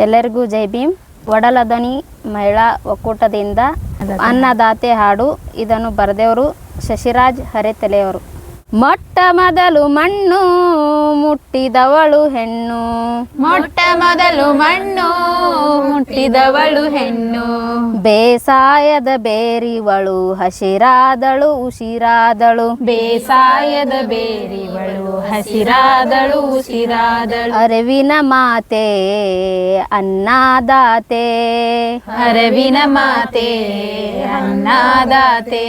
ಎಲ್ಲರಿಗೂ ಜೈ ಭೀಮ್. ಒಡಲ ಧ್ವನಿ ಮಹಿಳಾ ಒಕ್ಕೂಟದಿಂದ ಅನ್ನದಾತೆ ಹಾಡು. ಇದನ್ನು ಬರೆದವರು ಶಶಿರಾಜ್ ಹರೆತಲೆಯವರು. ಮೊಟ್ಟ ಮೊದಲು ಮಣ್ಣು ಮುಟ್ಟಿದವಳು ಹೆಣ್ಣು, ಮೊಟ್ಟ ಮೊದಲು ಮಣ್ಣು ಮುಟ್ಟಿದವಳು ಹೆಣ್ಣು. ಬೇಸಾಯದ ಬೇರಿವಳು ಹಸಿರಾದಳು ಉಸಿರಾದಳು, ಬೇಸಾಯದ ಬೇರಿವಳು ಹಸಿರಾದಳು ಉಸಿರಾದಳು. ಅರಿವಿನ ಮಾತೆ ಅನ್ನದಾತೆ, ಅರಿವಿನ ಮಾತೆ ಅನ್ನದಾತೆ.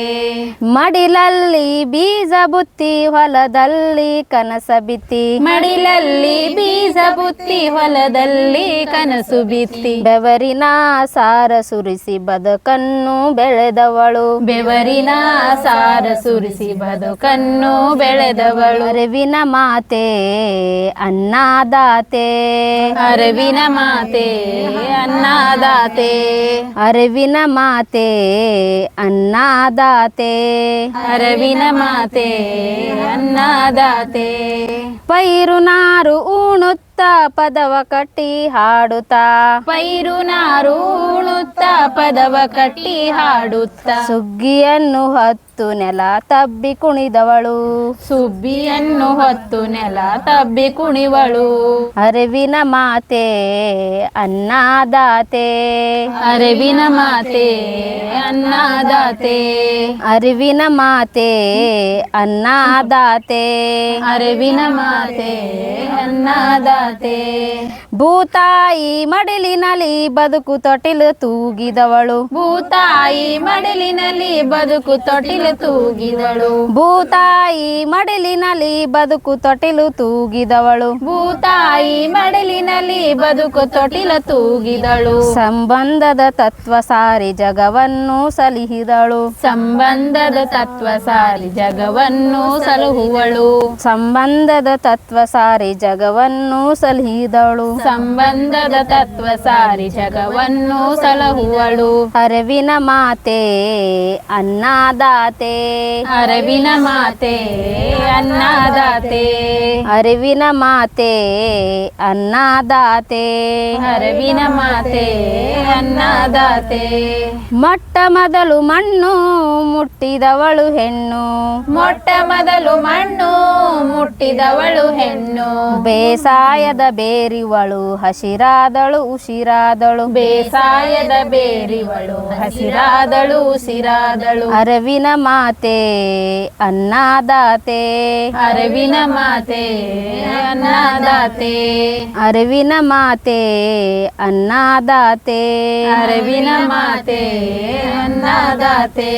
ಮಡಿಲಲ್ಲಿ ಬೀಜ ಬುತ್ತಿ ಹೊಲದಲ್ಲಿ ಕನಸ ಬಿತ್ತಿ, ಮಡಿಲಲ್ಲಿ ಬೀಜ ಬುತ್ತಿ ಹೊಲದಲ್ಲಿ ಕನಸು ಬಿತ್ತಿ. ಬೆವರಿನ ಸಾರ ಸುರಿಸಿ ಬದುಕನ್ನು ಬೆಳೆದವಳು, ಬೆವರಿನ ಸಾರ ಸುರಿಸಿ ಬದುಕನ್ನು ಬೆಳೆದವಳು. ಅರಿವಿನ ಮಾತೆ ಅನ್ನದಾತೆ, ಅರಿವಿನ ಮಾತೆ ಅನ್ನದಾತೆ. ಅರಿವಿನ ಮಾತೆ ಅನ್ನದಾತೆ. ಅರಿವಿನ ಮಾತೆ ಅನ್ನದಾತೆ. ಪೈರು ನಾರು ಉಣುತ್ತ ಪದವ ಕಟ್ಟಿ ಹಾಡುತ್ತಾ, ಪೈರು ನಾರು ಉಣುತ್ತ ಪದವ ಕಟ್ಟಿ ಹಾಡುತ್ತ. ಸುಗ್ಗಿಯನ್ನು ಹೊತ್ತು ನೆಲ ತಬ್ಬಿ ಕುಣಿದವಳು, ಸುಬ್ಬಿಯನ್ನು ಹೊತ್ತು ನೆಲ ತಬ್ಬಿ ಕುಣಿವಳು. ಅರಿವಿನ ಮಾತೆ ಅನ್ನದಾತೆ, ಅರಿವಿನ ಮಾತೆ ಅನ್ನದಾತೆ. ಅರಿವಿನ ಮಾತೆ ಅನ್ನದಾತೆ. ಅರಿವಿನ ಮಾತೆ ಅನ್ನದಾತೆ. ಭೂತಾಯಿ ಮಡಿಲಿನಲ್ಲಿ ಬದುಕು ತೊಟ್ಟಿಲು ತೂಗಿದವಳು, ಭೂತಾಯಿ ಮಡಿಲಿನಲ್ಲಿ ಬದುಕು ತೊಟ್ಟಿಲು ತೂಗಿದಳು. ಭೂತಾಯಿ ಮಡಿಲಿನಲ್ಲಿ ಬದುಕು ತೊಟ್ಟಿಲು ತೂಗಿದವಳು, ಭೂತಾಯಿ ಮಡಿಲಿನಲ್ಲಿ ಬದುಕು ತೊಟ್ಟಿಲು ತೂಗಿದಳು. ಸಂಬಂಧದ ತತ್ವ ಸಾರಿ ಜಗವನ್ನು ಸಲಿಹಿದಳು, ಸಂಬಂಧದ ತತ್ವ ಸಾರಿ ಜಗವನ್ನು ಸಲಹುವಳು. ಸಂಬಂಧದ ತತ್ವ ಸಾರಿ ಜಗವನ್ನು ಸಲಿಹಿದಳು, ಸಂಬಂಧದ ತತ್ವ ಸಾರಿ ಜಗವನ್ನು ಸಲಹುವಳು. ಅರಿವಿನ ಮಾತೆ ಅನ್ನದಾತೆ, ಅರಿವಿನ ಮಾತೆ ಅನ್ನದಾತೆ. ಅರಿವಿನ ಮಾತೆ ಅನ್ನದಾತೆ. ಅರಿವಿನ ಮಾತೆ ಅನ್ನದಾತೆ. ಮೊಟ್ಟ ಮೊದಲು ಮಣ್ಣು ಮುಟ್ಟಿದವಳು ಹೆಣ್ಣು, ಮೊಟ್ಟ ಮೊದಲು ಮಣ್ಣು ಮುಟ್ಟಿದವಳು ಹೆಣ್ಣು. ಬೇಸಾಯದ ಬೇರಿವಳು ಹಸಿರಾದಳು ಉಸಿರಾದಳು, ಬೇಸಾಯದ ಬೇರಿವಳು ಹಸಿರಾದಳು ಉಸಿರಾದಳು. ಅರಿವಿನ ಮಾತೆ ಅನ್ನದಾತೆ, ಅರಿವಿನ ಮಾತೆ ಅನ್ನದಾತೆ. ಅರಿವಿನ ಮಾತೆ ಅನ್ನದಾತೆ. ಅರಿವಿನ ಮಾತೆ ಅನ್ನದಾತೆ.